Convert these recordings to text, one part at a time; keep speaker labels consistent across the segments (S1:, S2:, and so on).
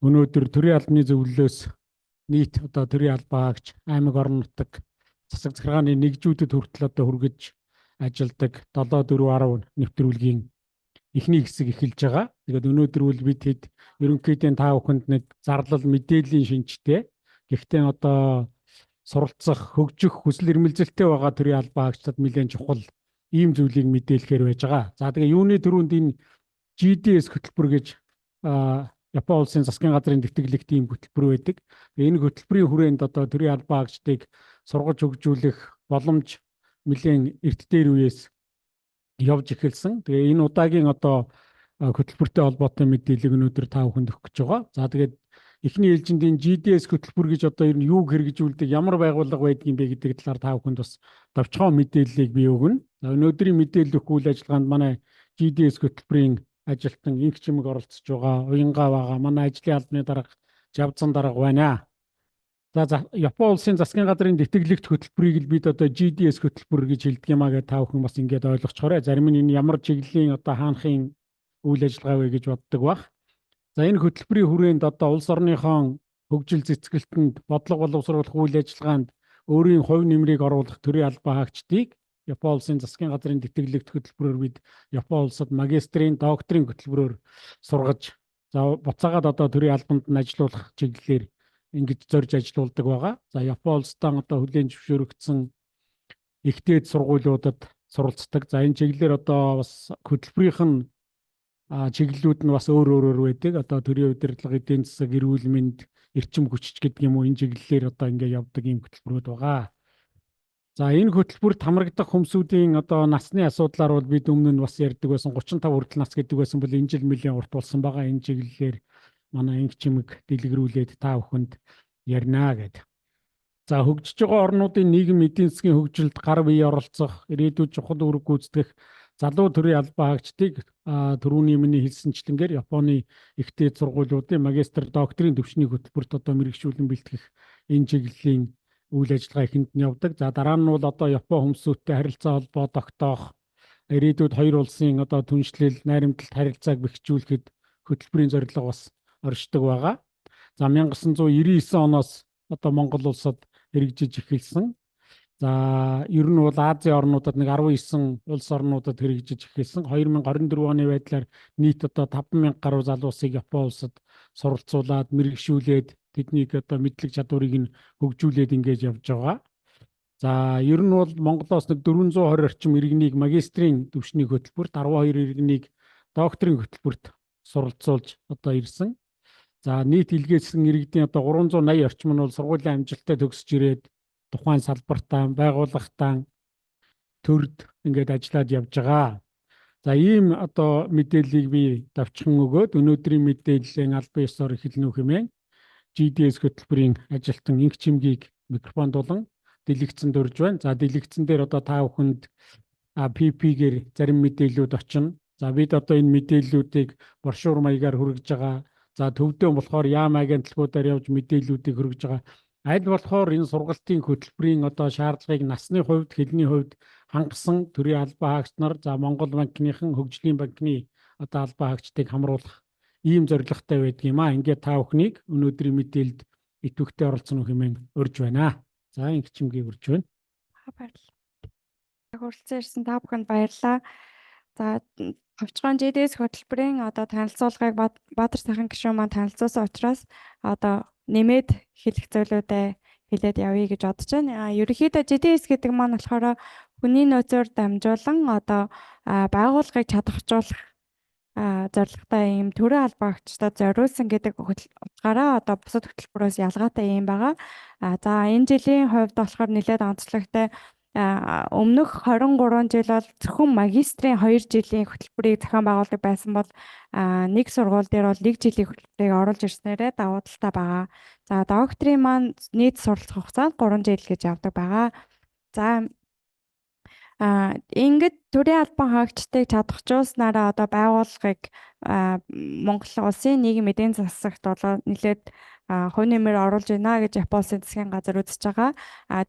S1: өнөөдөр төрийн албаны зөвлөлөөс нийт одоо төрийн албаагч аймаг орон нутаг засаг захиргааны нэгжүүдэд хүртэл одоо хүргэж ажилдаг 7-4-10 нэвтрүүлгийн эхний хэсэг эхэлж байгаа. Тэгээд өнөөдөр бол бид хэд ерөнхийдөө та бүхэнд нэг зарлал мэдээллийн шинжтэй. Гэхдээ одоо суралцах, хөгжих, хүсэл эрмэлзэлтэй байгаа төрийн албаагчдад нэлээд чухал ийм зүйлийг мэдээлэхээр байж байгаа. За тэгээ юуны төрөнд энэ GDS хөтөлбөр гэж Япон улсын засгийн газрын тэтгэлэгт ийм хөтөлбөр байдаг. Энэ хөтөлбөрийн хүрээнд одоо төрийн албаагчдыг сургаж хөгжүүлэх боломж нэлээд эрт дээр үеэс явж эхэлсэн. Тэгээ энэ удаагийн одоо хөтөлбөртэй холбоотой мэдээллийг өнөөдөр та бүхэнд өгөх гэж байгаа. За тэгээд эхний ээлжиндийн GDS хөтөлбөр гэж одоо ер нь юуг хэрэгжүүлдэг, ямар байгууллага байдгийг бэ гэдэг талаар та бүхэнд бас товчхон мэдээллийг би өгнө. Өнөөдрийн мэдээлэл өгөх үйл ажиллагаанд манай GDS хөтөлбөрийн ажилтан инх чимэг оролцож байгаа, уянгаа байгаа, манай ажлын албаны дарга, жавцсан дарга байна. За Япон улсын засгийн газрын тэтгэлэгт хөтөлбөрийг л бид одоо GDS хөтөлбөр гэж хэлдэг юмаа гэж та бүхэн бас ингээд ойлгоцохоорой. Зарим нь энэ ямар чиглэлийн одоо хаанхын үйл ажиллагаа вэ гэж боддог бах. За энэ хөтөлбөрийн хүрээнд одоо улс орныхон хөгжил цэцгэлтэнд бодлого боловсруулах үйл ажиллагаанд өөрийн хувь нэмрийг оруулах төрийн албан хаагчдыг Япон улсын засгийн газрын тэтгэлэгт хөтөлбөрөөр бид Япон улсад магистрийн, докторийн хөтөлбөрөөр сургаж за буцаагаад одоо төрийн албанд нь ажиллах чиглэлээр ингэж зорж ажилуулдаг байгаа. За Япон улстай одоо хүлээн зөвшөөрөгдсөн ихтэй сургуулиудад суралцдаг. За энэ чиглэлээр одоо бас хөтөлбөрийнх нь чиглэлүүд нь бас өөр байдаг. Одоо төрийн удирдлага, эдийн засаг, эрүүл мэнд, эрчим хүчч гэдэг юм уу энэ чиглэлээр одоо ингэ явдаг ийм хөтөлбөрүүд байгаа. За энэ хөтөлбөрт хамрагдах хүмсүүдийн одоо насны асуудлаар бол бид өмнө нь бас ярьдаг байсан 35 хүртэл нас гэдэг байсан бол энэ жил нэлээд урт болсон байгаа. Энэ чиглэлээр манай инх чимэг дэлгэрүүлээд та бүхэнд ярина гэдэг. За хөгжиж байгаа орнуудын нийгэм эдийн засгийн хөгжилд гар бие оролцох, ирээдүйд чухал үүрэг гүйцэтгэх залуу төрийн албан хаагчдыг түрүүний миний хэлсэнчлэнгээр Японы ихтэй сургуулиудын магистр, докторийн төвчний хөтөлбөрт одоо мэргэжүүлэн бэлтгэх энэ чиглэлийн үйл ажиллагаа ихэнд нь явдаг. За дараа нь бол одоо Япон хүмүүстэй харилцаа холбоо тогтоох, ирээдүйд хоёр улсын одоо түншлэл, найрамдалт харилцааг бэхжүүлэхэд хөтөлбөрийн зорилго бас оршдог байгаа. За 1999 оноос одоо Монгол улсад хэрэгжиж эхэлсэн. За ер нь бол Азийн орнуудад нэг 19 улс орнуудад хэрэгжиж эхэлсэн. 2024 оны байдлаар нийт одоо 5000 гаруй залуусыг Япон улсад суралцуулаад, мэрэгшүүлээд тэднийг одоо мэдлэг чадварыг нь хөгжүүлээд ингэж явж байгаа. За ер нь бол Монголоос нэг 420 орчим иргэнийг магистрийн төвшний хөтөлбөрт, 12 иргэнийг докторийн хөтөлбөрт суралцуулж одоо ирсэн. За нийт илгээсэн иргэдийн одоо 380 орчим нь бол сургуулийн амжилттай төгсөж ирээд тухайн салбартаа, байгууллагатаа төрд ингээд ажиллаад явж байгаа. За ийм одоо мэдээллийг би давчхан өгөөд өнөөдрийн мэдээллийн албан ёсоор эхэлнэ хэмээн GDS хөтөлбөрийн ажилтан инх чимгийг микрофон дулан дэлгэцэн дурж байна. За дэлгэцэн дээр одоо та бүхэнд PP-гээр зарим мэдээллүүд очино. За бид одоо энэ мэдээллүүдийг брошюр маягаар хүргэж байгаа. За төвдөө болохоор яам агентлагуудаар явж мэдээллүүдийг хүргэж байгаа. Аль болохоор энэ сургалтын хөтөлбөрийн одоо шаардлагыг насны хувьд, хэлний хувьд хангасан төрийн албан хаагч нар, за Монгол банкныхан, хөгжлийн банкны одоо албан хаагчдыг хамруулах ийм зорилготой байдаг юм аа. Ингээд та бүхнийг өнөөдрийн мэдээлэлд идэвхтэй оролцсон хэмээн урьж байна. За инх чимгийг урьж байна.
S2: Баярлалаа. Хүрэлцэн ирсэн та бүхэнд баярлалаа. За товчхон GDS хөтөлбөрийн одоо танилцуулгыг Баатар сайхан гишүүн маань танилцуулсан учраас одоо нэмээд хэлэх зүйлүүдээ хэлээд явъя гэж бодож байна. Ерөнхийдөө GDS гэдэг маань болохоор хүний нөөцөөр дамжуулан одоо байгууллагыг чадахжуулах зорилготой ийм төрийн албаагчдад зориулсан гэдэг утгаараа одоо бусад хөтөлбөрөөс ялгаатай юм байгаа. За энэ жилийн хувьд болохоор нэлээд онцлогтой өмнөх 23 жил бол зөвхөн магистрийн 2 жилийн хөтөлбөрийг зохион байгуулдаг байсан бол нэг сургууль дээр бол 1 жилийн хөтөлбөрийг оруулж ирснээрээ давуу талтай байгаа. За докторийн маань нийт суралцах хугацаанд 3 жил гэж явдаг байгаа. За ингээд төрийн албан хаагчдыг чадахжуулснараа одоо байгууллагыг Монгол улсын нийгэм эдийн засагт бол нэлээд хувь нэмэр оруулж байна гэж Япон улсын засгийн газар үзэж байгаа.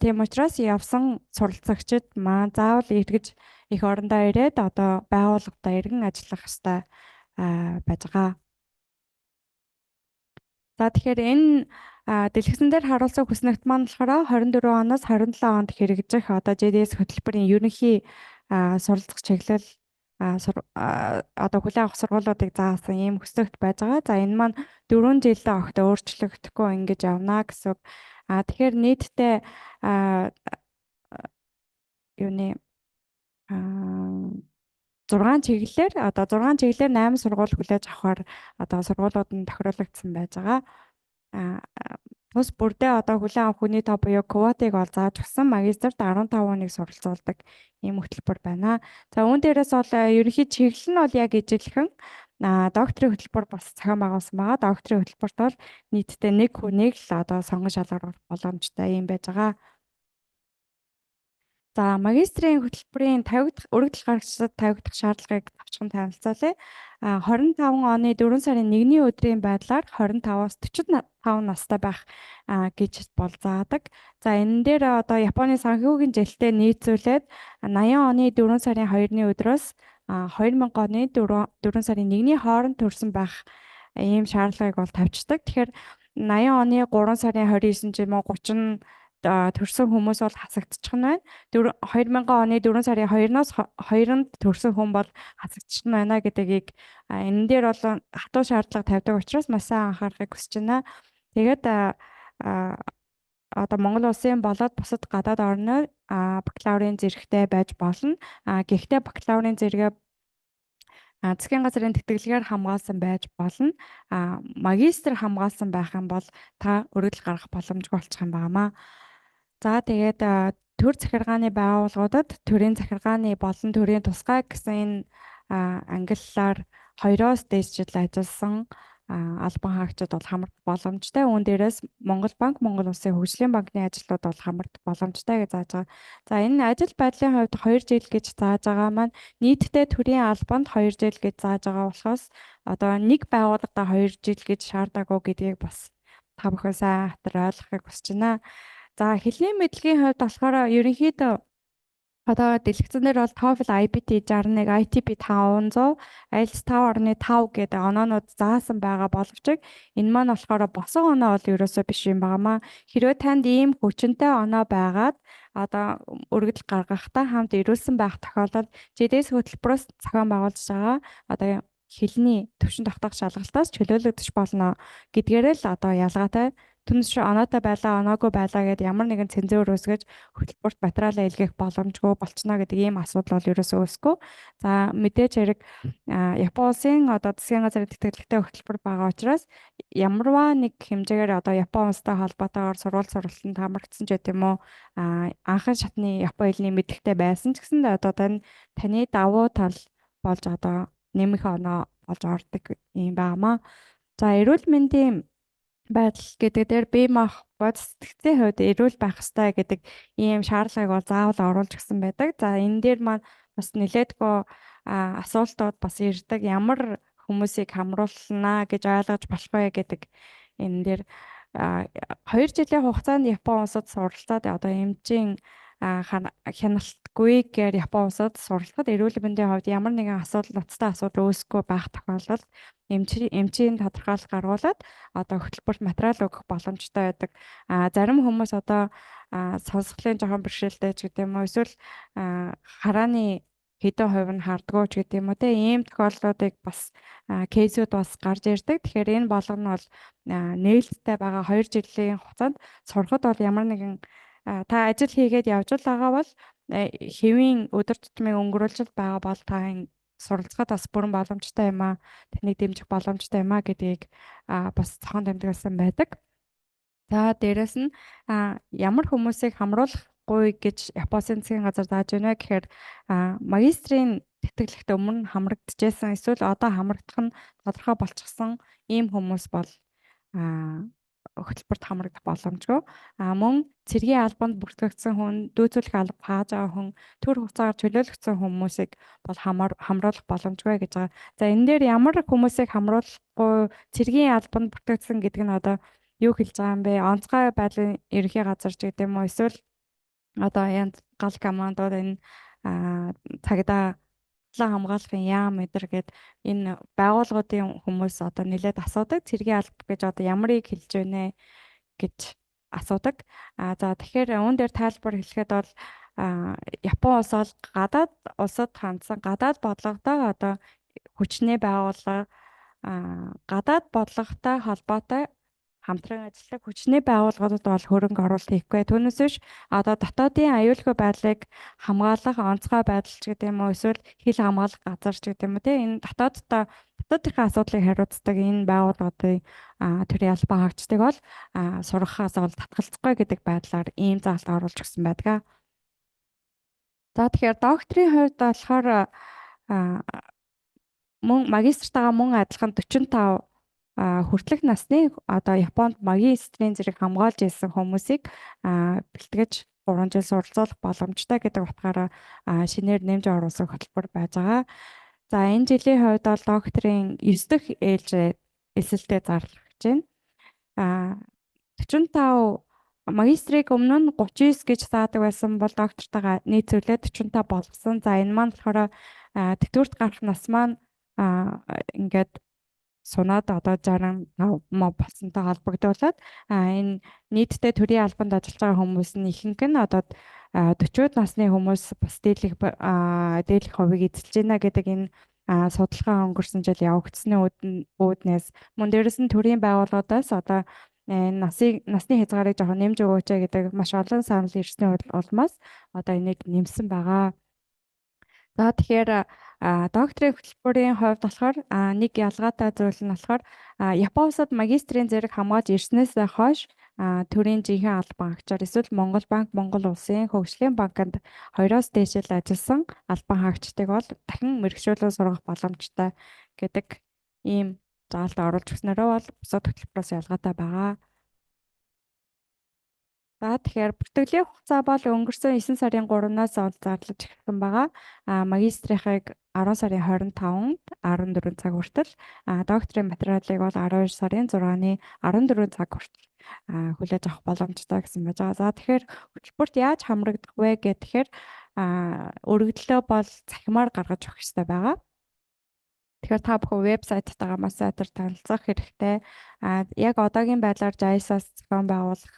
S2: Тийм учраас явсан суралцагчид маань заавал эргэж их орондоо ирээд одоо байгууллагуудаа иргэн ажиллах ёстой байж байгаа. За тэгэхээр энэ дэлгэцэн дээр харуулсан хүснэгт маань болохоор 24 оноос 27 онд хэрэгжих одоо JDS хөтөлбөрийн ерөнхий суралцах чиглэл одоо хүлээн авах сургуулиудыг заасан ийм хүснэгт байж байгаа. За энэ маань 4 жилдээ огт өөрчлөгдөхгүй ингэж явна гэсэн үг. Тэгэхээр нийтдээ юуны 6 чиглэлээр 8 сургууль хүлээж авахар одоо сургуулиуд нь тохируулагдсан байж байгаа. Тус бүрдээ одоо хүлээн авах хүний тоо буюу квотыг бол зааж өгсөн магистрт 15 хүнийг суралцуулдаг ийм хөтөлбөр байна. За үүн дээрээс бол ерөнхий чиглэл нь бол яг ижилхэн докторийн хөтөлбөр бас зохион байгуулсан байгаа. Докторийн хөтөлбөрт бол нийтдээ 1 хүнийг л одоо сонгон шалгаруулах боломжтой юм байж байгаа. За магистрийн хөтөлбөрийн өргөдөл гаргагчдад тавигдах шаардлагыг товчхон танилцуулъя. 25 оны 4 сарын 1-ний өдрийн байдлаар 25-аас 45 настай байх гэж бол заадаг. За энэ дээр одоо Японы санхүүгийн жилтэй нийцүүлээд 80 оны 4 сарын 2-ны өдрөөс 2000 оны 4 сарын 1-ний хооронд төрсэн байх ийм шаардлагыг бол тавьчихдаг. Тэгэхээр 80 оны 3 сарын 29 ч юм уу 30 төрсэн хүмүүс бол хасагдчих нь байна. 2000 оны 4 сарын 2-оос 2-нд төрсэн хүн бол хасагдчих нь байна гэдгийг энэ дээр бол хатуу шаардлага тавьдаг учраас маш сайн анхаарахыг хүсэж байна. Тэгээд одоо Монгол улсын болоод бусад гадаад орноор бакалаврын зэрэгтэй байж болно. Гэхдээ бакалаврын зэрэгээ засгийн газрын тэтгэлгээр хамгаалсан байж болно. Магистр хамгаалсан байх юм бол та өргөдөл гаргах боломжгүй болчих юм байнамаа. За тэгээд төр захиргааны байгууллагуудад төрийн захиргааны болон төрийн тусгай гэсэн энэ ангиллаар 2-оос дээш жил ажилласан албан хаагчид бол хамрагдах боломжтой. Үүн дээрээс Монгол банк, Монгол Улсын хөгжлийн банкны ажлууд бол хамрагдах боломжтой гэж зааж байгаа. За энэ ажил байдлын хувьд 2 жил гэж зааж байгаа маань нийтдээ төрийн албанд 2 жил гэж зааж байгаа болохоос одоо нэг байгууллагада 2 жил гэж шаардаагүй гэдгийг бас та бүхэн сайн хатар ойлгохыг хүсэж байна. За хэлний мэдлэгийн хувьд болохоор ерөнхийдөө одоо дэлгэцэн дээр бол TOEFL IBT 61, ITP 500, IELTS 5.5 гэдэг оноонууд заасан байгаа боловч энэ маань болохоор босоо оноо бол ерөөсөө биш юм байнамаа. Хэрвээ танд ийм хүчинтэй оноо байгаад одоо өргөдөл гаргахтаа хамт ирүүлсэн байх тохиолдолд JDS хөтөлбөрөөс зохион байгуулж байгаа одоо хэлний төвшин тогтоох шалгалтаас чөлөөлөгдөж болно гэдгээрээ л одоо ялгаатай түнш оноотой байлаа, оноогүй байлаа гэдээ ямар нэгэн цензуур үүсгэж хөтөлбөрт материалаа илгээх боломжгүй болчихно гэдэг ийм асуудал бол ерөөсөө үүсэхгүй. За мэдээж хэрэг Япон улсын одоо засгийн газрын тэтгэлэгтэй хөтөлбөр байгаа учраас ямарваа нэг хэмжээгээр одоо Япон улстай холбоотойгоор сургалтанд хамрагдсан ч гэдэм үү анхан шатны Япон хэлний мэдлэгтэй байсан ч гэсэндээ одоо таны давуу тал болж одоо нэмэх оноо болж ордог юм байнамаа. За эрүүл мэндийн байдал гэдэг дээр бие мах бодис сэтгцийн хувьд эрүүл байх ёстой гэдэг ийм шаардлагыг бол заавал оруулж гисэн байдаг. За энэ дээр маань бас нэлээдгүй асуултууд бас ирдэг. Ямар хүмүүсийг хамруулнаа гэж ойлгож болох вэ гэдэг энэ дээр 2 жилийн хугацаанд Япон улсад суралцаад одоо эмчийн хяналтгүйгээр Япон улсад суралцахад эрүүл мэндийн хувьд ямар нэгэн ноцтой асуудал үүсэхгүй байх тохиолдолд эмчийн тодорхойлолт гаргуулад одоо хөтөлбөрт материал өгөх боломжтой байдаг. Зарим хүмүүс одоо сонсголын жоохон бэрхшээлтэй ч гэдэг юм уу эсвэл харааны хэдэн хувь нь хардгуу ч гэдэг юм уу те ийм тохиолдлуудыг бас кейсүүд бас гарч ирдэг. Тэгэхээр энэ болгоно бол нээлттэй байгаа 2 жилийн хугацаанд сурахад бол ямар нэгэн та ажил хийгээд явж байгаа бол хэвийн өдөр тутмын өнгөрүүлж байгаа бол та суралцахад бас бүрэн боломжтой юм аа. Таныг дэмжих боломжтой юм аа гэдгийг бас цохон тэмдэглэсэн байдаг. За дээрэс нь ямар хүмүүсийг хамруулахгүй гэж Японы засгийн газар зааж байна гэхээр магистрийн тэтгэлэгт өмнө хамрагдчихсан эсвэл одоо хамрагдах нь тодорхой болчихсон ийм хүмүүс бол хөтөлбөрт хамрагдах боломжгүй. Мөн цэргийн албанд бүртгэгдсэн хүн, дүүцүүлэх алба хааж байгаа хүн, төр хугацаагаар чөлөөлөгдсөн хүмүүсийг бол хамруулах боломжгүй гэж байгаа. За энэ дээр ямар хүмүүсийг хамруулахгүй цэргийн албанд бүртгэгдсэн гэдэг нь одоо юу хэлж байгаа юм бэ? Онцгой байдлын ерөнхий газар ч гэдэг юм уу эсвэл одоо янз гал командууд энэ цагдаа батлан хамгаалахын яам өдр гээд энэ байгууллагуудын хүмүүс одоо нэлээд асуудаг. Цэргийн алба гэж одоо ямарыг хэлж байна гэж асуудаг. За тэгэхээр үүн дээр тайлбар хэлэхэд бол Япон улс бол гадаад улсад хандсан гадаад бодлоготой одоо хүчний байгууллага гадаад бодлоготой холбоотой хамтран ажилладаг хүчний байгууллагуудад бол хөрөнгө оруулалт хийхгүй. Түүнээс биш одоо дотоодын аюулгүй байдлыг хамгаалах онцгой байдал ч гэдэг юм уу эсвэл хил хамгаалах газар ч гэдэг юм уу тийм энэ дотоодынхаа асуудлыг хариуцдаг энэ байгууллагуудын төрийн албан хаагчдыг бол сургахаас бол татгалзахгүй гэдэг байдлаар ийм заалт оруулж өгсөн байдаг. За тэгэхээр докторийн хувьд болохоор магистртайгаа мөн адилхан 45 хүртэлх насны одоо Японд магистрийн зэрэг хамгаалж ирсэн хүмүүсийг бэлтгэж 3 жил суралцуулах боломжтой гэдэг утгаараа шинээр нэмж оруулсан хөтөлбөр байж байгаа. За энэ жилийн хувьд бол докторийн 9 дахь ээлжид эсэлтэд зарлах гэж байна. 45 магистрийг өмнө нь 39 гэж заадаг байсан бол доктортойгоо нийцүүлээд 45 болгосон. За энэ маань болохоор тэтгэврт гарах нас маань ингээд сунаад одоо 65 болсонтой холбогдуулаад энэ нийтдээ төрийн албанд ажиллаж байгаа хүмүүс нь ихэнх нь одоо 40-од насны хүмүүс бас дээдлэх хувийг эзэлж байна гэдэг энэ судалгаа өнгөрсөн жил явагдсны үүднээс мөн дээрэс нь төрийн байгууллагуудаас одоо насны хязгаарыг жоохон нэмж өгөөч гэдэг маш олон санал ирсний улмаас одоо энийг нэмсэн байгаа. За тэгэхээр докторийн хөтөлбөрийн хувьд болохоор нэг ялгаатай зүйл нь болохоор Япон улсад магистрийн зэрэг хамгаалж ирснээс хойш төрийн жинхэнэ албан хаагчаар эсвэл Монгол банк, Монгол улсын хөгжлийн банкнд 2-оос дээш жил ажилласан албан хаагчдыг бол дахин мэргэжүүлэн сургах боломжтой гэдэг ийм заалт оруулж өгснөрөө бол бусад хөтөлбөрөөс ялгаатай байгаа. За тэгэхээр бүртгэлийн хугацаа бол өнгөрсөн 9 сарын 3-наас зарлаж эхэлсэн байгаа. Магистрийнхыг 10 сарын 25-нд 14 цаг хүртэл, докторийн материалыг бол 12 сарын 6-ны 14 цаг хүртэл хүлээж авах боломжтой гэсэн байж байгаа. За тэгэхээр хөтөлбөрт яаж хамрагдах вэ гэхээр өргөдлөө бол цахимаар гаргаж өгөх хэрэгтэй байгаа. Тэгэхээр та бүхэн вебсайттайгаа маш сайтар танилцах хэрэгтэй. Яг одоогийн байдлаар JICE-аас зохион байгуулах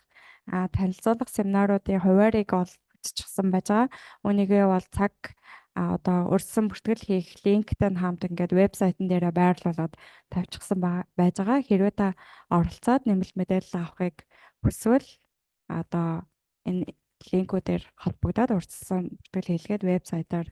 S2: танилцуулга семинаруудын хуваарийг ол биччихсэн байж байгаа. Үүнийгээ бол цаг одоо урьдчилан бүртгэл хийх линктэй хамт ингээд вебсайтн дээр байрлуулад тавьчихсан байж байгаа. Хэрвээ та оролцоод нэмэлт мэдээлэл авахыг хүсвэл одоо энэ линкүүдээр холбогдоод урьдчилан бүртгэл хийлгээд вебсайтаар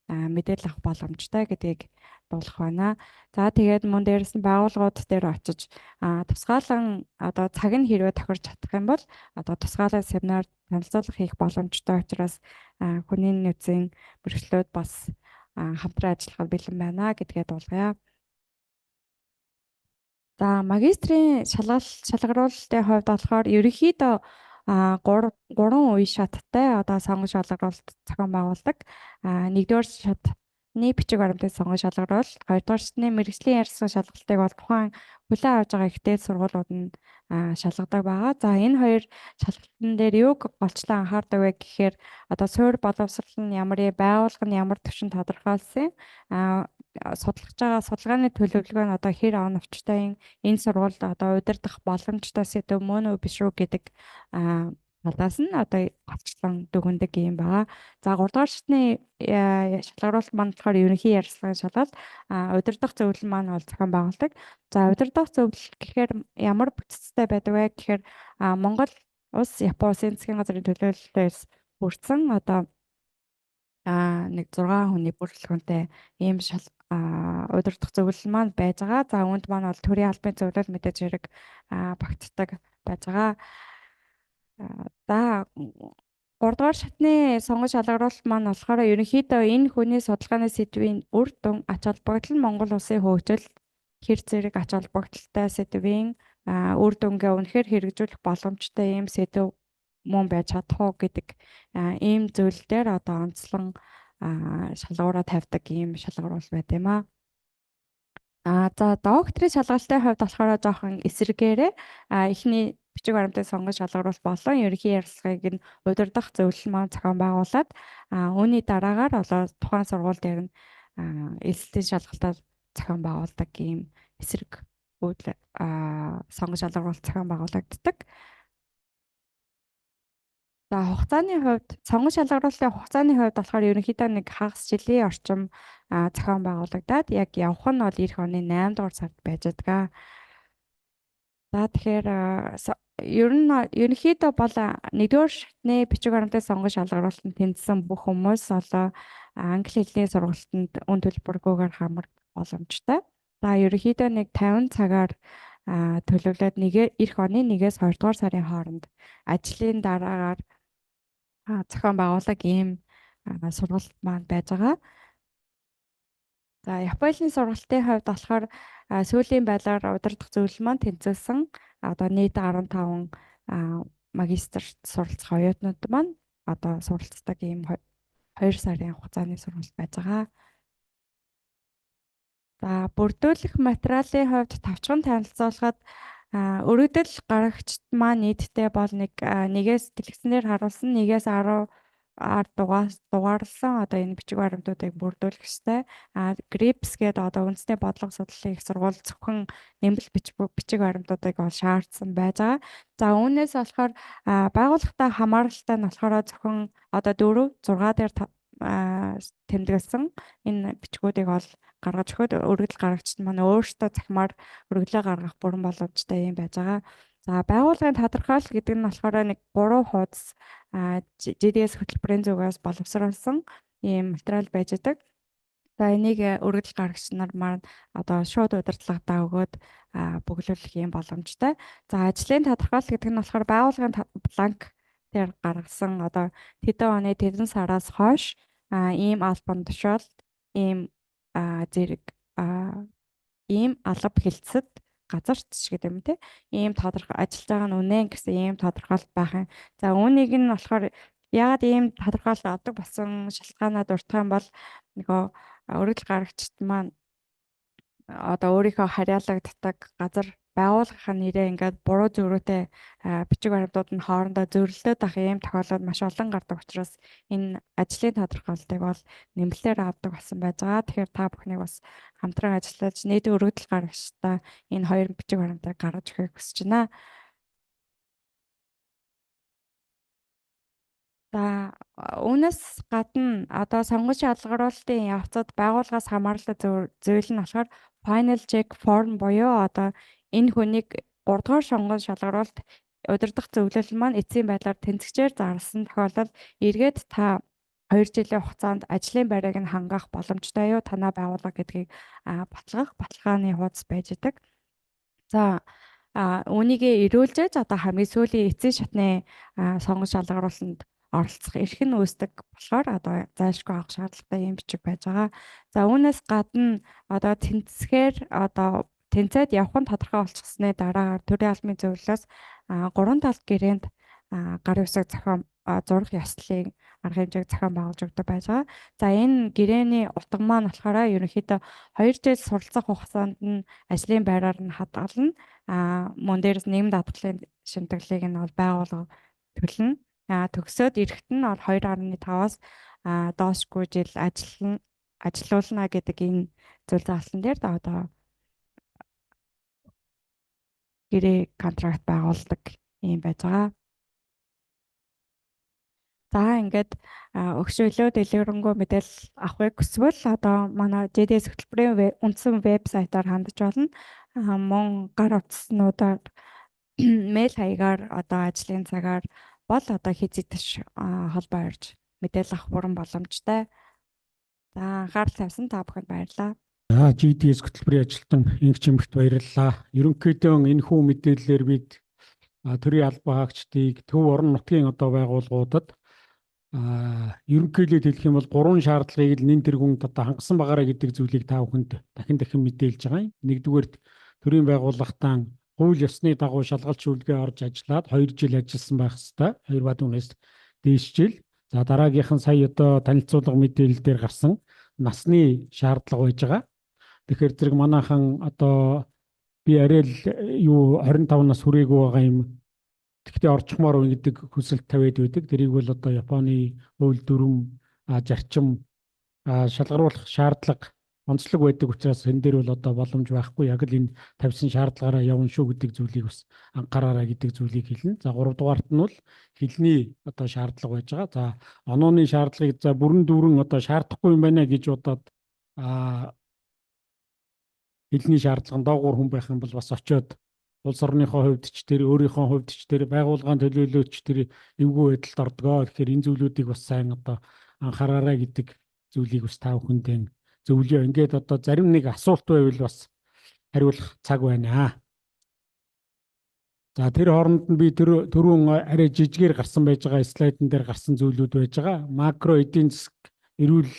S2: мэдээлэл авах боломжтой гэдгийг дуулах байна. За тэгээд мөн дээрээс нь байгууллагууд дээр очиж тусгаалan одоо цаг нь хэрвээ тохирч чадах юм бол одоо тусгаалan семинар танилцуулга хийх боломжтой учраас хүний нөөцийн бэрхшлүүд бас хамтран ажиллахад бэлэн байна гэдгээ дуулгая. За магистрийн шалгаруулалтын хувьд болохоор ерөнхийдөө 3 үе шаттай одоо сонгон шалгаруулалт зохион байгуулдаг. Нэгдүгээр шатны бичиг баримтын сонгон шалгаруулалт, хоёрдугаар шатны мэргэжлийн ярьсан шалгалтыг бол тухайн хүлээн авч байгаа ихтэй сургуулиуд нь шалгадаг байгаа. За энэ хоёр шалгалтын дээр юуг голчлон анхаардаг вэ гэхээр одоо суурь боловсрол нь ямар байгууллага нь ямар төвшин тодорхойлсон судалгаж байгаа судалгааны төлөвлөгөө нь одоо хэр он навчтай энэ сургуульд одоо удирдах боломжтой сэдв мөн үү биш үү гэдэг талаас нь одоо голчлон дүгндэг юм байна. За 3 дугаар шатны шалгаруулалт маань болохоор ерөнхий ярилцлагын шалгалт удирдах зөвлөл маань бол зохион байгуулдаг. За удирдах зөвлөл гэхээр ямар бүтцтэй байдаг вэ гэхээр Монгол улс Япон улсын засгийн газрын төлөөлөлтөөс бүрдсэн одоо нэг 6 хүний бүрэлдэхүүнтэй ийм удирдах зөвлөл маань байж байгаа. За үүнд маань бол төрийн албан зөвлөл мэдээж хэрэг багтдаг байж байгаа. За 3 дугаар шатны сонгон шалгаруулалт маань болохоор ерөнхийдөө энэ хүний судалгааны сэдвийн үр дүн ач холбогдол нь Монгол улсын хөгжил хэр зэрэг ач холбогдолтой сэдвийн үр дүнгээ үнэхээр хэрэгжүүлэх боломжтой ийм сэдв мөн байж чадах уу гэдэг ийм зүйл дээр одоо онцлон шалгуураа тавьдаг ийм шалгаруул байт юм аа. За докторийн шалгалтын хувьд болохоор жоохон эсрэгээрээ эхний бичиг баримтын сонгон шалгаруулалт болон ерөнхий ярилцлагыг нь удирдах зөвлөл маань зохион байгуулад үүний дараагаар тухайн сургууль дээр нь элсэлтийн шалгалтаар зохион байгуулдаг ийм эсрэг сонгож алгаруулалт зохион байгуулагддаг. За хугацааны хувьд сонгон шалгаруулалтын хугацааны хувьд болохоор ерөнхийдөө нэг хагас жилийн орчим зохион байгуулагдаад яг явах нь бол эх оны 8 дугаар сард байж байгаа. За тэгэхээр ер нь ерөнхийдөө бол нэгдүгээр шатны бичиг баримтын сонгон шалгаруулалтанд тэнцсэн бүх хүмүүс одоо англи хэлний сургалтанд үн төлбөргүйгээр хамрах боломжтой. За ерөнхийдөө нэг 50 цагаар төлөвлөд эх оны 1-ээс 2 дугаар сарын хооронд ажлын дараагаар зохион байгуулаг ийм сургалт маань байж байгаа. За Японы сургалтын хувьд болохоор сүүлийн байдлаар удирдах зөвлөл маань тэнцвэрсэн одоо нийт 15 магистр суралцах оюутнууд маань одоо суралцдаг ийм 2 сарын хугацааны сургалт байж байгаа. За бүрдүүлэх материалын хувьд товчхон танилцуулахад өргөдөл гарагчд маань нийтдээ бол 1-ээс дэлгэцнээр харуулсан 1-ээс 10 дугаарлсан одоо энэ бичиг баримтуудыг бүрдүүлэх ёстой. GRIPS гэдэг одоо үндэсний бодлого судлалын их сургууль зөвхөн нэмэлт бичиг баримтуудыг бол шаардсан байж байгаа. За үүнээс болохоор байгууллагатай хамааралтай нь болохоор зөвхөн одоо 4, 6 дээр тэмдэглэсэн энэ бичгүүдийг бол гаргаж өгөхөд өргөдөл гарагчид маань өөрсдөө захимаар өргөлөө гаргах бүрэн боломжтой юм байж байгаа. За байгууллагын тодорхойлол гэдэг нь болохоор 3 хуудас JDS хөтөлбөрийн зүгээс боловсруулсан ийм материал байж байгаа. За энийг өргөдөл гарагч нар маань одоо шууд удирдлагатаа өгөөд бөглүүлэх юм боломжтой. За ажлын тодорхойлол гэдэг нь болохоор байгууллагын бланк дээр гаргасан одоо тэдэн оны тэдэн сараас хойш ийм албан тушаалд ийм зэрэг ийм алба хэлцэд газарч гэдэг юм те ийм тодорхой ажиллаж байгаа нь үнэн гэсэн ийм тодорхойлолт байх юм. За үүнийг нь болохоор яагаад ийм тодорхойлолт авдаг болсон шалтгаанаа дурдах юм бол нөгөө өргөдөл гарагчид маань одоо өөрийнхөө харьяалагддаг газар байгууллагын нэрээ ингээд буруу зөрүүтэй бичиг баримтууд нь хоорондоо зөрөлдөд ах ийм тохиолдол маш олон гардаг учраас энэ ажлын тодорхойлолтыг бол нэмэлтээр авдаг болсон байж байгаа. Тэгэхээр та бүхнийг бас хамтран ажиллаж нийт өргөдөл гарагчдаа энэ 2 бичиг баримтыг гаргаж өгөхийг хүсэж байна. За үүнээс гадна одоо сонгон шалгаруулалтын явцад байгууллагаас хамааралтай зүйл нь болохоор final check form буюу одоо энэ хүнийг 3 дугаар сонгон шалгаруулалт удирдах зөвлөл маань эцсийн байдлаар тэнцэгчээр зарласан тохиолдолд эргээд та 2 жилийн хугацаанд ажлын байрыг нь хангах боломжтой юу? Танай байгууллага гэдгийг баталгааны хуудас байж идэг. За үүнийг эрүүлжээж одоо хамгийн сүүлийн эцсийн шатны сонгон шалгаруулалтанд оролцох эрх нь үүсдэг болохоор одоо зайлшгүй авах шаардлагатай юм бичиг байж байгаа. За үүнээс гадна одоо тэнцэхээр одоо тэнцээд явах нь тодорхой болчихсны дараагаар төрийн албаны зөвлөлөөс 3 талт гэрээнд гарын үсэг зурах ёслолын арга хэмжээг зохион байгуулж өгдөг байж байгаа. За энэ гэрээний утга маань болохоор ерөнхийдөө 2 жил суралцах хугацаанд нь ажлын байраар нь хадгална. Мөн дээрээс нийгэм даатгалын шимтгэлийг нь бол байгуулга төлнө. Төгсөөд эрэхт нь бол 2.5-аас доошгүй жил ажиллуулна гэдэг энэ зүйл заалтан дээр одоо гэрээ контракт байгуулдаг юм байж байгаа. За ингээд өгшөөлөө дэлгэрэнгүй мэдээлэл авахыг хүсвэл одоо манай JDS хөтөлбөрийн үндсэн вебсайтаар хандж болно. Мөн гар утаснуудаар мэйл хаягаар одоо ажлын цагаар бол одоо хизээдэж холбоо орж мэдээлэл авах бүрэн боломжтой. За анхаарал тавьсан та бүхэнд баярлалаа.
S1: JDS хөтөлбөрийн ажилтан Инх Чимэгт баярлалаа. Ерөнхийдөө энэ хүү мэдээллээр бид төрийн албан хаагчдыг төв орон нутгийн одоо байгууллагуудад ерөнхийдөө хэлэх юм бол 3 шаардлагыг л нэн тэргуунд одоо хангасан байгаарай гэдэг зүйлийг та бүхэнд дахин мэдээлж байгаа юм. Нэгдүгээр төрийн байгууллагатаа хууль ёсны дагуу шалгалт шүлгээ орж ажиллаад 2 жил ажилласан байх ёстой. 2 ба түүнээс дээш жил. За дараагийнх нь сая одоо танилцуулга мэдээлэл дээр гарсан насны шаардлага байж байгаа. Тэгэхээр зэрэг манайхан одоо би арай л 25 нас хүрээгүй байгаа юм. Тэгтээ орчмоор гэдэг хүсэлт тавиад байдаг. Тэрийг бол одоо Японы хууль дүрм зарчим шалгаруулах шаардлага онцлог байдаг учраас энэ дээр бол одоо боломж байхгүй. Яг л энэ тавьсан шаардлагаараа явна шүү гэдэг зүйлийг бас анхаараарай гэдэг зүйлийг хэлнэ. За 3 дугаарт нь бол хэлний одоо шаардлага байж байгаа. За онооны шаардлагыг за бүрэн дүүрэн одоо шаардахгүй юм байна гэж бодоод хэлний шаардлага нь доогуур хүн байх юм бол бас очиод улс орныхоо хувьд ч тэр өөрийнхөө хувьд ч тэр байгууллагын төлөөлөөч тэр эвгүй байдалд ордгоо. Тэгэхээр энэ зүйлүүдийг бас сайн одоо анхаараарай гэдэг зүйлийг бас та бүхэндээ зөвлөе. Ингээд одоо зарим нэг асуулт байвал бас хариулах цаг байна. За тэр хооронд нь би түрүүн арай жижигээр гарсан байж байгаа слайдн дээр гарсан зүйлүүд байж байгаа. Макро эдийн засаг эрүүл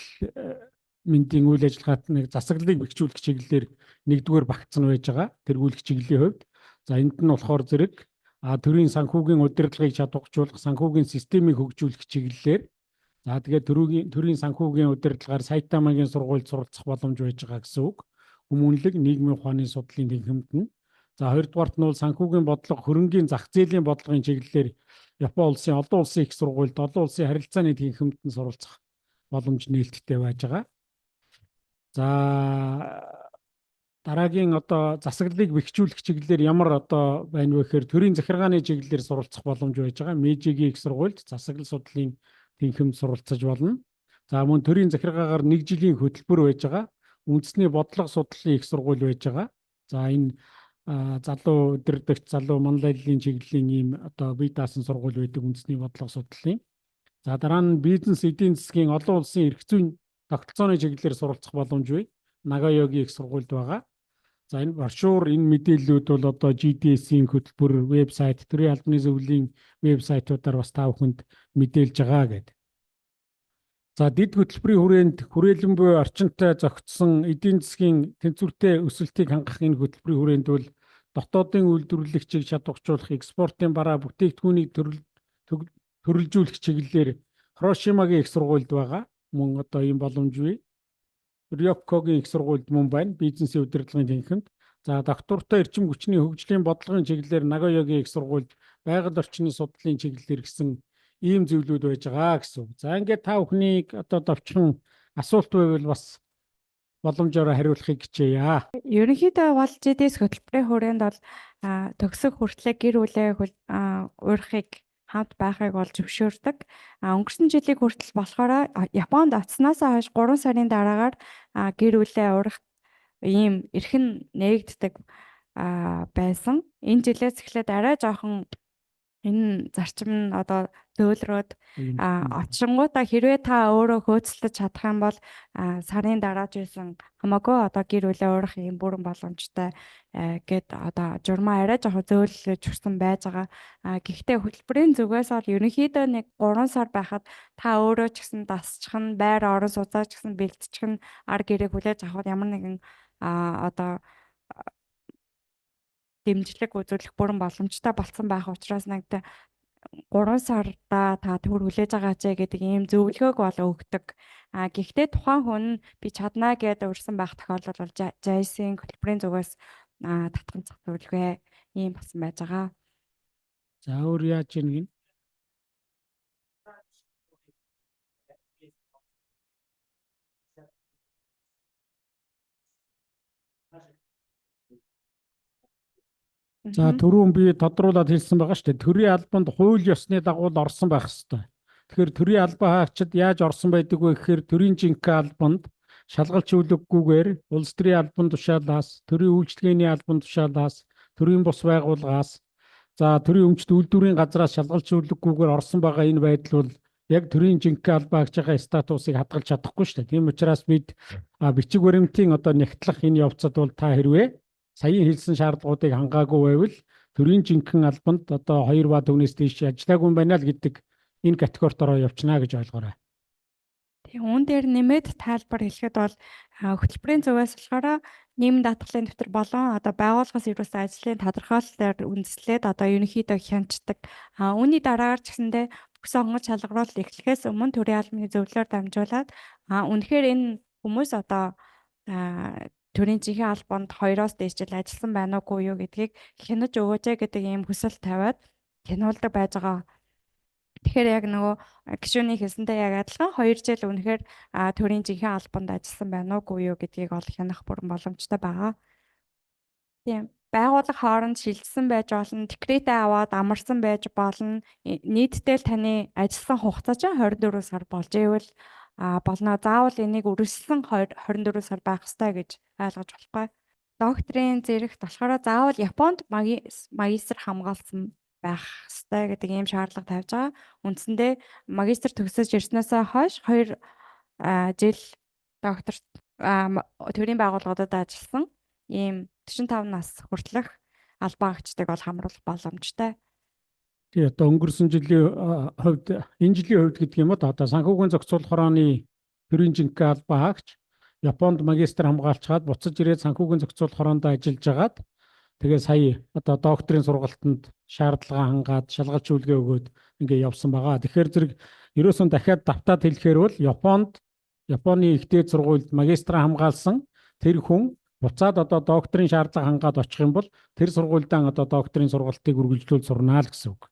S1: мэндийн үйл ажиллагаат нэг засаглалыг бэхжүүлэх чиглэлээр нэгдүгээр багцсан байж байгаа. Тэргүүлэх чиглэлийн хувьд. За энд нь болохоор зэрэг төрийн санхүүгийн удирдлагыг чадваржуулах, санхүүгийн системийг хөгжүүлэх чиглэлээр за тэгээд төрийн санхүүгийн удирдлагаар Сайтамагийн сургуульд суралцах боломж байж байгаа гэсэн үг. Хүмүүнлэг нийгмийн ухааны судлалын тэнхимд нь. За хоёрдугаарт нь бол санхүүгийн бодлого, хөрөнгийн зах зээлийн бодлогын чиглэлээр Япон улсын олон улсын их сургуульд олон улсын харилцааны тэнхимд нь суралцах боломж нээлттэй байж байгаа. За дараагийн одоо засаглалыг бэхжүүлэх чиглэлээр ямар одоо байна вэ гэхээр төрийн захиргааны чиглэлээр суралцах боломж байж байгаа. Мэжигийн их сургуульд засаглал судлалын тэнхимд суралцаж болно. За мөн төрийн захиргаагаар 1 жилийн хөтөлбөр байж байгаа. Үндэсний бодлого судлалын их сургууль байж байгаа. За энэ залуу өдөрдөгч залуу манлайллын чиглэлийн ийм одоо бие даасан сургууль байдаг үндэсний бодлого судлалын. За дараа нь бизнес эдийн засгийн олон улсын эрх зүйн тогтолцооны чиглэлээр суралцах боломж бий. Нагайогийн их сургуульд байгаа. За энэ брошюр, энэ мэдээллүүд бол одоо GDS-ийн хөтөлбөр, вебсайт, төрийн албаны зөвлөлийн вебсайтуудаар бас та бүхэнд мэдээлж байгаа гэдэг. За дэд хөтөлбөрийн хүрээнд хүрээлэн буй орчинтой зохицсон эдийн засгийн тэнцвэртэй өсөлтийг хангах энэ хөтөлбөрийн хүрээнд бол дотоодын үйлдвэрлэгчийг чадваржуулах, экспортын бараа бүтээгдэхүүнийг төрөлжүүлэх чиглэлээр Хирошимагийн их сургуульд байгаа. Мөн одоо ийм боломж бий. Рёккогийн их сургуульд мөн байна. Бизнесийн удирдлагын тэнхимд. За доктортой эрчим хүчний хөгжлийн бодлогын чиглэлээр Нагайогийн их сургуульд байгаль орчны судлалын чиглэлээр гэсэн ийм зүйлүүд байж байгаа гэсэн. За ингээд та бүхнийг одоо товчхон асуулт байвал бас боломжоор хариулахыг хичээе.
S2: Ерөнхийдөө бол GDS хөтөлбөрийн хүрээнд бол төгсөх хүртлээр гэр бүлээ уурахыг хамт байхыг бол зөвшөөрдөг. Өнгөрсөн жилийн хүртэл болохоор Японд оцсноос хойш 3 сарын дараагаар гэр бүлээ урах ийм эрхэн нээгддэг байсан. Энэ жилээс эхлээд арай жоохон энэ зарчим нь одоо зөөлрөөд очингуудаа хэрвээ та өөрөө хөөцөлдөж чадах юм бол сарын дарааж байсан хамаагүй одоо гэр бүлээ уурах юм бүрэн боломжтой гэд одоо журмаа арай жоохон зөөлөж өгсөн байж байгаа. Гэхдээ хөтөлбөрийн зүгээс бол ерөнхийдөө нэг 3 сар байхад та өөрөө ч гэсэн дасчих нь байр орон сууцаа ч гэсэн бэлтчих нь ар гэрээг хүлээж авах ямар нэгэн одоо дэмжлэг үзүүлэх бүрэн боломжтой болсон байх учраас нэг 3 сарда та төр хүлээж байгаа ч гэдэг ийм зөвлөгөөг бол өгдөг. Гэхдээ тухайн хүн би чаднаа гэдээ урьсан байх тохиолдол бол JICE-ийн хөтөлбөрийн зүгээс татхан зах зөвлөгөө ийм болсон байж байгаа.
S1: За өөр яаж ийн гин? За түрүүн би тодруулаад хэлсэн байгаа шүү дээ. Төрийн албанд хууль ёсны дагуу орсон байх ёстой. Тэгэхээр төрийн албан хаагчид яаж орсон байдаг вэ гэхээр төрийн жинхэнэ албанд шалгалт зөвлөггүйгээр улс төрийн албан тушаалаас, төрийн үйлчлэгээний албан тушаалаас, төрийн бус байгууллагаас, за төрийн өмчт үйлдвэрийн газраас шалгалт зөвлөггүйгээр орсон байгаа энэ байдал бол яг төрийн жинхэнэ албан хаагчийн статусыг хадгалж чадахгүй шүү дээ. Тийм учраас бид бичиг баримтын одоо нягтлах энэ явцад бол та хэрвээ саяын хэлсэн шаардлагуудыг хангаагүй байвал төрийн жинхэнэ албанд одоо 2 ба түүнээс дээш ажиллаагүй юм байна л гэдэг энэ категорид ороо явчихна гэж ойлгоорой.
S2: Тийм үүн дээр нэмээд тайлбар хэлэхэд бол хөтөлбөрийн зүгээс болохоор нийгмийн даатгалын дэвтэр болон одоо байгууллагаас ирүүлсэн ажлын тодорхойлолтоор үндэслээд одоо ерөнхийдөө хянчдаг. Үүний дараагаар ч гэсэндээ бүх сонгож шалгаруулалт эхлэхээс өмнө төрийн албаны зөвлөлөөр дамжуулаад үнэхээр энэ хүмүүс одоо төрийн жинхэнэ албанд 2-оос дээш жил ажилласан байна уугүй юу гэдгийг хянаж өгөөч гэдэг ийм хүсэл тавиад хянуулдаг байж байгаа Тэгэхээр яг нөгөө гишүүний хэлсэнтэй яг адилхан 2 жил үнэхээр төрийн жинхэнэ албанд ажилласан байна уугүй юу гэдгийг олох хянах бүрэн боломжтой байгаа. Тийм. Байгууллага хооронд шилжсэн байж болно, декретээ аваад амарсан байж болно. Нийтдээ л таны ажилласан хугацаа чинь 24 сар болж ивэл болно. Заавал энийг үргэлжлэн 24 сар байх ёстой гэж ойлгож болохгүй. Докторийн зэрэгт болохоор заавал Японд магистр хамгаалсан байх ёстой гэдэг ийм шаардлага тавьж байгаа. Үндсэндээ магистр төгсөж ирснээс хойш 2 жил доктор төрийн байгууллагуудад ажилласан ийм 45 нас хүртэлх албаагчдыг бол хамруулах боломжтой.
S1: Тэгээ одоо өнгөрсөн жилийн хувьд энэ жилийн хувьд гэдэг юм уу одоо санхүүгийн зохицуулах хорооны төрийн жинхэнэ албаагч Японд магистр хамгаалчаад буцаж ирээд санхүүгийн зохицуулах хороонд ажиллаж агаад тэгээ сая одоо докторийн сургалтанд шаардлага хангаад шалгалт шүүлгээ өгөөд ингээ явсан байгаа. Тэгэхээр зэрэг ерөөсөн дахиад давтаад хэлэхээр бол Японы ихтэй сургуульд магистр хамгаалсан тэр хүн буцаад одоо докторийн шаардлага хангаад очих юм бол тэр сургуульдаа одоо докторийн сургалтыг үргэлжлүүл сурнаа л гэсэн үг.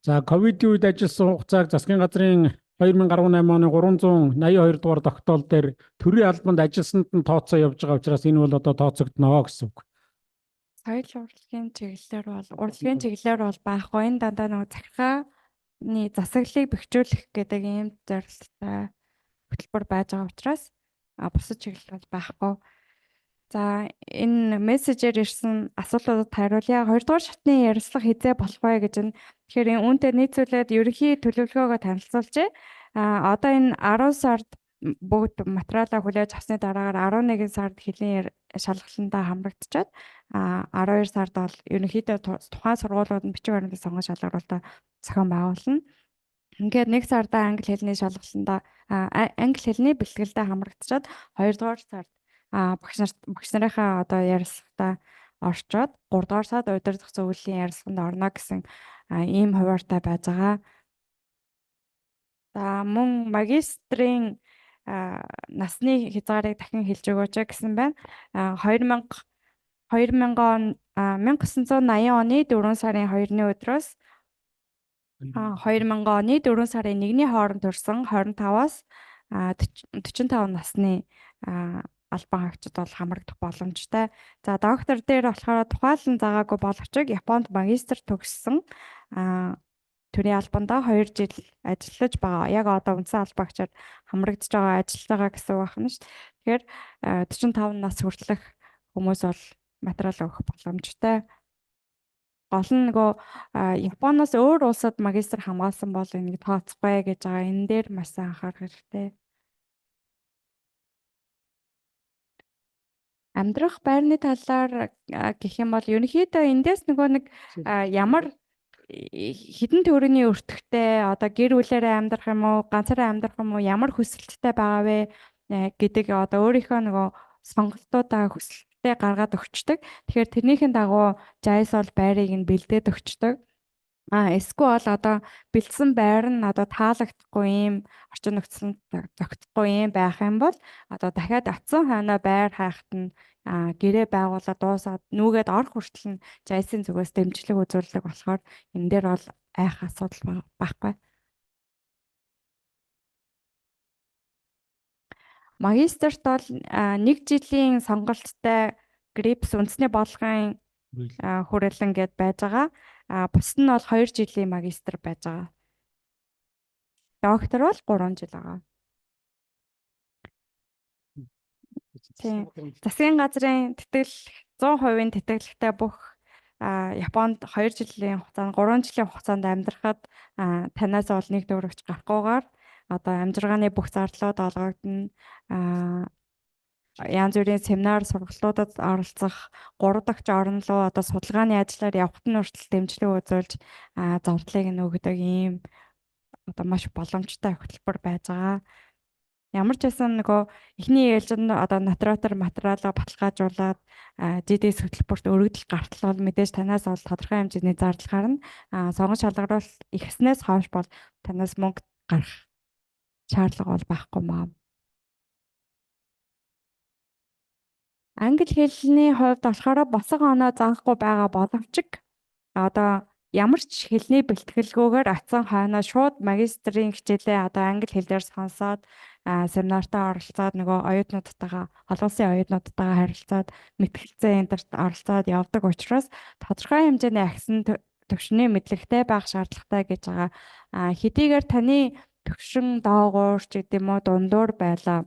S1: За ковидын үед ажилласан хугацааг засгийн газрын 2018 оны 382 дугаар тогтоол дээр төрийн албанд ажилласанд нь тооцоо явж байгаа учраас энэ бол одоо тооцогдно гэсэн үг.
S2: Соёл урлагийн чиглэлээр бол байхгүй. Энэ дандаа нөгөө захиргааны засаглалыг бэхжүүлэх гэдэг ийм зорилттой хөтөлбөр байж байгаа учраас бусад чиглэл бол байхгүй. За энэ мессежээр ирсэн асуултуудад хариулъя. 2 дугаар шатны ярилцлага хизээ болох вэ гэж нь. Тэгэхээр энэ үүнтэй нийцүүлээд ерөнхий төлөвлөгөөгөө танилцуулжээ. Одоо энэ 10 сард бүгд материалаа хүлээж авсны дараагаар 11 сард хэлийн шалгалтандаа хамрагдчихад 12 сард бол ерөнхийдөө тухайн сургуулиуд нь бичиг баримтыг сонгож шалгаруулалтаа зохион байгуулна. Ингээд 1 сардаа англи хэлний шалгалтандаа англи хэлний бэлтгэлдээ хамрагдчихад 2 дугаар сард багш нарынхаа одоо ярилцлагатаа орчоод 3 дугаар сард удирдах зөвлөлийн ярилцлаганд орно гэсэн ийм хуваартай байж байгаа. За мөн магистрийн насны хязгаарыг дахин хэлж өгөөч гэсэн байна. 1980 оны 4 сарын 2-ны өдрөөс 2000 оны 4 сарын 1-ний хооронд төрсэн 25-аас 45 насны албан хаагчид бол хамрагдах боломжтой. За доктор дээр болохоор тухайлан заагаагүй боловч Японд магистр төгссөн төрийн албандаа 2 жил ажиллаж байгаа. Яг одоо үндсэн албаагчаар хамрагдж байгаа ажиллаж байгаа гэсэн үг байна шүү. Тэгэхээр 45 нас хүртэлх хүмүүс бол материал өгөх боломжтой. Гол нь нөгөө Японоос өөр улсад магистр хамгаалсан бол энийг тооцохгүй гэж байгаа. Энэ дээр маш сайн анхаарах хэрэгтэй. Амьдрах байрны талаар гэх юм бол ерөнхийдөө эндээс нөгөө нэг ямар хідэн төрөний өртөгтэй одоо гэр бүлээрээ амьдрах юм уу ганцаараа амьдрах юм уу ямар хүсэлттэй байгаа вэ гэдэг одоо өөрийнхөө нөгөө сонголтуудаа хүсэлттэй гаргаад өгчдөг. Тэгэхээр тэрнийхэн дагуу жайс бол байрыг нь бэлдээд өгчдөг. Эсвэл одоо бэлдсэн байр нь одоо таалагдахгүй юм орчин нөхцөлд зохицохгүй юм байх юм бол одоо дахиад атсан хойноо байр хайхад нь гэрээ байгуулаад дуусаад нүгээд орох хүртэл нь жайсын зүгээс дэмжлэг үзүүлдэг болохоор энэ дээр бол айх асуудал байхгүй. Магистрт бол 1 жилийн сонголттой грипс үндэсний бодлогын хүрээлэн гэд байж байгаа. Бусд нь бол 2 жилийн магистр байж байгаа. Доктор бол 3 жил байгаа. Тийм. Засгийн газрын тэтгэл 100% тэтгэлэгтэй бүх Японд 2 жилийн хугацаанд 3 жилийн хугацаанд амьдрахад танаас бол нэг төгрөгч гарахгүйгээр одоо амжиргааны бүх зарлууд олгогдно. Янз бүрийн семинар сургалтуудад оролцох 3 дахь орн руу одоо судалгааны ажиллаар явахт нь хүртэл дэмжлэг үзүүлж зовлыг нь өгдөг ийм одоо маш боломжтой хөтөлбөр байж байгаа. Ямар ч байсан нөгөө эхний ээлжинд одоо натуратор материалаа баталгаажуулаад ЖДС хөтөлбөрт өргөдөл гартал бол мэдээж танаас бол тодорхой хэмжээний зардал гарна. Сонгож шалгаруулалт ихснээс хойш бол танаас мөнгө гарах шаардлага бол байхгүй маа. Англи хэлний хувьд болохоор босго оноо заахгүй байгаа боловч одоо ямар ч хэлний бэлтгэлгүйгээр атсан хойноо шууд магистрийн хичээлээ одоо англи хэлээр сонсоод семинартаа оролцоод нөгөө оюутнуудтайгаа олон улсын оюутнуудтайгаа харилцаад мэтгэлцээ эндэрт оролцоод явдаг учраас тодорхой хэмжээний агсан төвшний мэдлэгтэй байх шаардлагатай гэж байгаа. Хэдийгээр таны төвшин доогуур ч гэдэм үү дундуур байлаа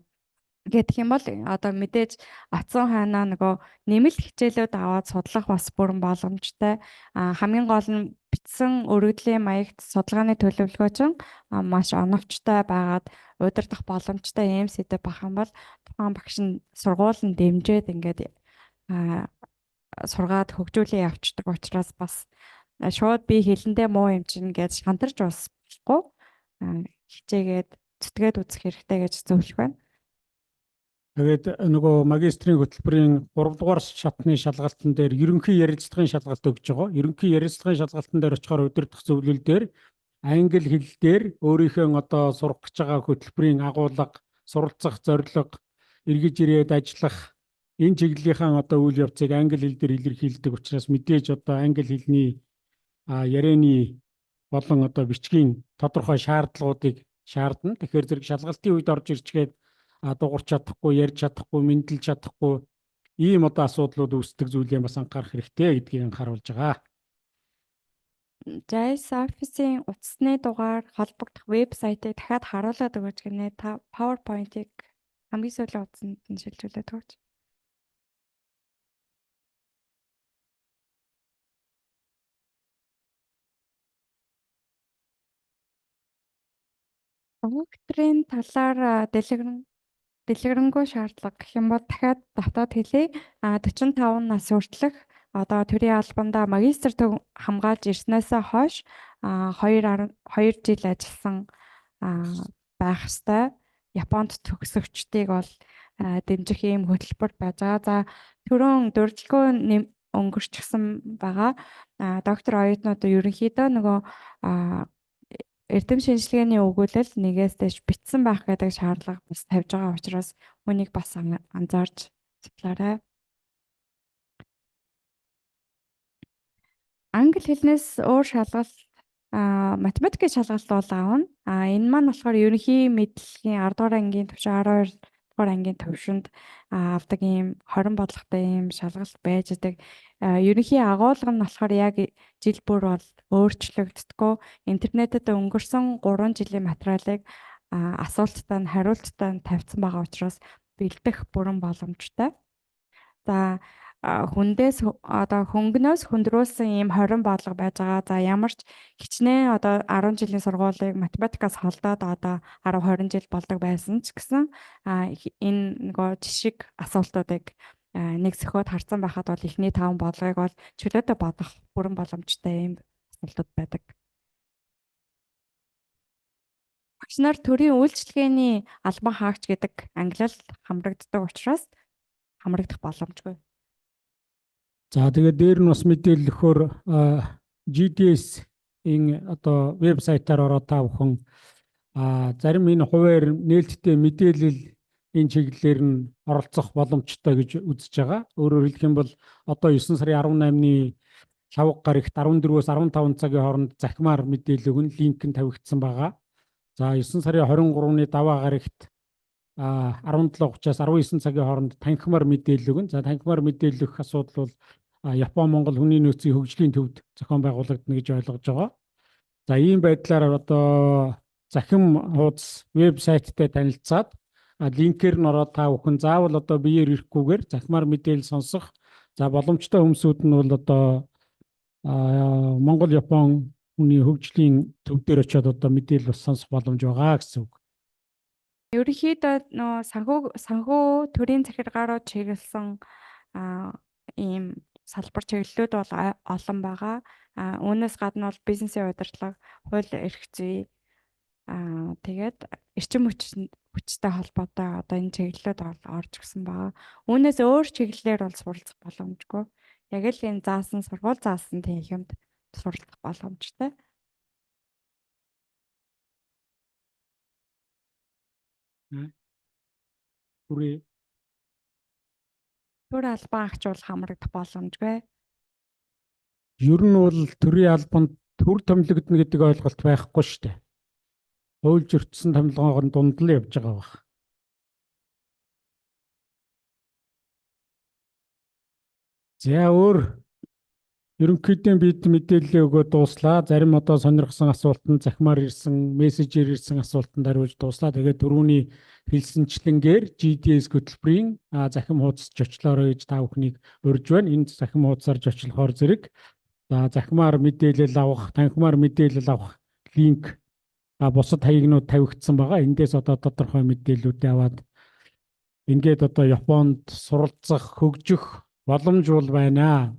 S2: гэдэг юм бол одоо мэдээж атсан хойноо нөгөө нэмэлт хичээлүүд аваад судлах бас бүрэн боломжтой. Хамгийн гол нь бичсэн өргөдлийн маягт судалгааны төлөвлөгөө чинь маш оновчтой байгаад удирдах боломжтой юм сэдв бах юм бол тухайн багш нь сургууль нь дэмжиж ингээд сургаад хөгжүүлээ явцдаг учраас бас шууд би хэлэндээ муу юм чинь гэж шантарч бас болохгүй хичээгээд зүтгээд үзэх хэрэгтэй гэж зөвлөх байна.
S1: Тэгээд нөгөө магистрийн хөтөлбөрийн 3 дугаар шатны шалгалтын дээр ерөнхий ярилцлагын шалгалт өгж байгаа. Ерөнхий ярилцлагын шалгалтын дээр очихоор удирдах зөвлөл дээр англи хэл дээр өөрийнхөө одоо сурах гэж байгаа хөтөлбөрийн агуулга, суралцах зорилго, эргэж ирээд ажиллах энэ чиглэлийнхаа одоо үйл явцыг англи хэл дээр илэрхийлдэг учраас мэдээж одоо англи хэлний ярианы болон одоо бичгийн тодорхой шаардлагуудыг шаардна. Тэгэхээр зэрэг шалгалтын үед орж ирчгээд дуурч чадахгүй, ярьж чадахгүй, мэдлж чадахгүй ийм одоо асуудлууд үүсдэг зүйлээ бас анхаарах хэрэгтэй гэдгийг анхааруулж байгаа.
S2: JS Office-ийн утасны дугаар холбогдох вебсайтыг дахиад харуулад өгөөч гинэ. Та PowerPoint-ыг хамгийн сүүлийн утасанд нь шилжүүлээд өгөөч. Компьютерийн талаар дэлгэрэнгүй шаардлага гэх юм бол дахиад дотоод хэлээ 45 нас хүртэлх одоо төрийн албандаа магистр төв хамгаалж ирснээс хойш 2 жил ажилласан байх ёстой. Японд төгсөгчдийг бол дэмжих ийм хөтөлбөр байж байгаа. За түрүүн дурдлаггүй өнгөрчихсөн байгаа. Доктор оюутнууд ерөнхийдөө нөгөө эрдэм шинжилгээний өгүүлэл нэгээс дэш бичсэн байх гэдэг шаардлага бас тавьж байгаа учраас үнийг бас анзаарч судлаарай. Англи хэлнээс өөр шалгалт математикийн шалгалт бол аавна. Энэ маань болохоор ерөнхий мэдлэгийн 10 дугаар ангийн төвшин 12 дугаар ангийн төвшөнд авдаг ийм 20 бодлоготой ийм шалгалт байж байгаа. Ерөнхий агуулга нь болохоор яг жил бүр бол өөрчлөгддөггүй. Интернетэд өнгөрсөн 3 жилийн материалыг асуулттай нь хариулттай нь тавьсан байгаа учраас бэлдэх бүрэн боломжтой. За хүндээс одоо хөнгөнөөс хөндрүүлсэн ийм 20 бодлого байж байгаа. За ямар ч хичнээн одоо 10 жилийн сургуулийг математикаас холдоод одоо 10 20 жил болдог байсан ч гэсэн энэ нөгөө жишг асуултуудыг нэг зөхиод харсан байхад бол эхний 5 бодлогыг бол чөлөөтэй бодох бүрэн боломжтой ийм асуултууд байдаг. Багш нар төрийн үйлчлэгээний албан хаагч гэдэг ангилал хамрагддаг учраас хамрагдах боломжгүй.
S1: За тэгээд дээр нь бас мэдээлэл өгөхөөр GDS-ийн одоо вебсайтаар ороод та бүхэн зарим энэ хуваар нээлттэй мэдээлэл энэ чиглэлээр нь оролцох боломжтой гэж үзэж байгаа. Өөрөөр хэлэх юм бол одоо 9 сарын 18-ны лавга гарагт 14-өөс 15 цагийн хооронд захимаар мэдээлэл өгөн линк нь тавигдсан байгаа. За 9 сарын 23-ны даваа гарагт 17:30-аас 19 цагийн хооронд танхимаар мэдээлэл өгнө. За танхимаар мэдээлэл өгөх асуудал бол Япон-Монгол хүний нөөцийн хөгжлийн төвд зохион байгуулагдана гэж ойлгож байгаа. За ийм байдлаар одоо захим хуудас вебсайттай танилцаад линкээр нь ороод та бүхэн заавал одоо биеэр ирэхгүйгээр захимаар мэдээлэл сонсох. За боломжтой хүмүүсүүд нь бол одоо Монгол Япон хүний хөгжлийн төв дээр очиод одоо мэдээлэл бас сонсох боломж байгаа гэсэн үг.
S2: Ерөнхийдөө нөө санхүү төрийн захиргаараа чиглэсэн ийм салбар чиглэлүүд бол олон байгаа. Үүнээс гадна бол бизнесийн удирдлага, хууль эрх зүй, тэгээд эрчим хүчтэй холбоотой одоо энэ чиглэлүүд орж ирсэн байгаа. Үүнээс өөр чиглэлээр бол суралцах боломжгүй. Яг л энэ сургууль заасан тийм юмд суралцах боломжтой. Төр албан агч бол хамрагдах боломжгүй.
S1: Ер нь бол төрийн албанд төр томилогдно гэдэг ойлголт байхгүй шүү дээ. Хуульч өртсөн томилгоогоор нь дундлан явж байгаа баг. За өөр ерөнхийдөө бид мэдээлэл өгөө дууслаа. Зарим одоо сонирхсан асуултанд захимаар ирсэн, мессежээр ирсэн асуултанд хариулж дууслаа. Тэгээд дөрөвний хэлсэнчлэнгээр GDS хөтөлбөрийн захим хуудасч очлоорой гэж та бүхнийг урьж байна. Энэ захим хуудасаар очлохоор зэрэг захимаар мэдээлэл авах, танхимаар мэдээлэл авах линк бусад хаягнууд тавигдсан байгаа. Эндээс одоо тодорхой мэдээллүүдээ аваад ингээд одоо Японд суралцах, хөгжих боломж бол байна.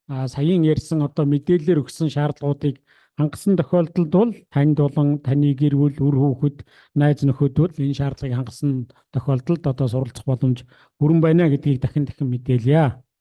S1: Саяын ярьсан одоо мэдээлэлээр өгсөн шаардлагуудыг хангасан тохиолдолд бол танд болон таны гэр бүл, үр хүүхэд, найз нөхөд бол энэ шаардлагыг хангасан тохиолдолд одоо суралцах боломж бүрэн байна гэдгийг дахин мэдээлье.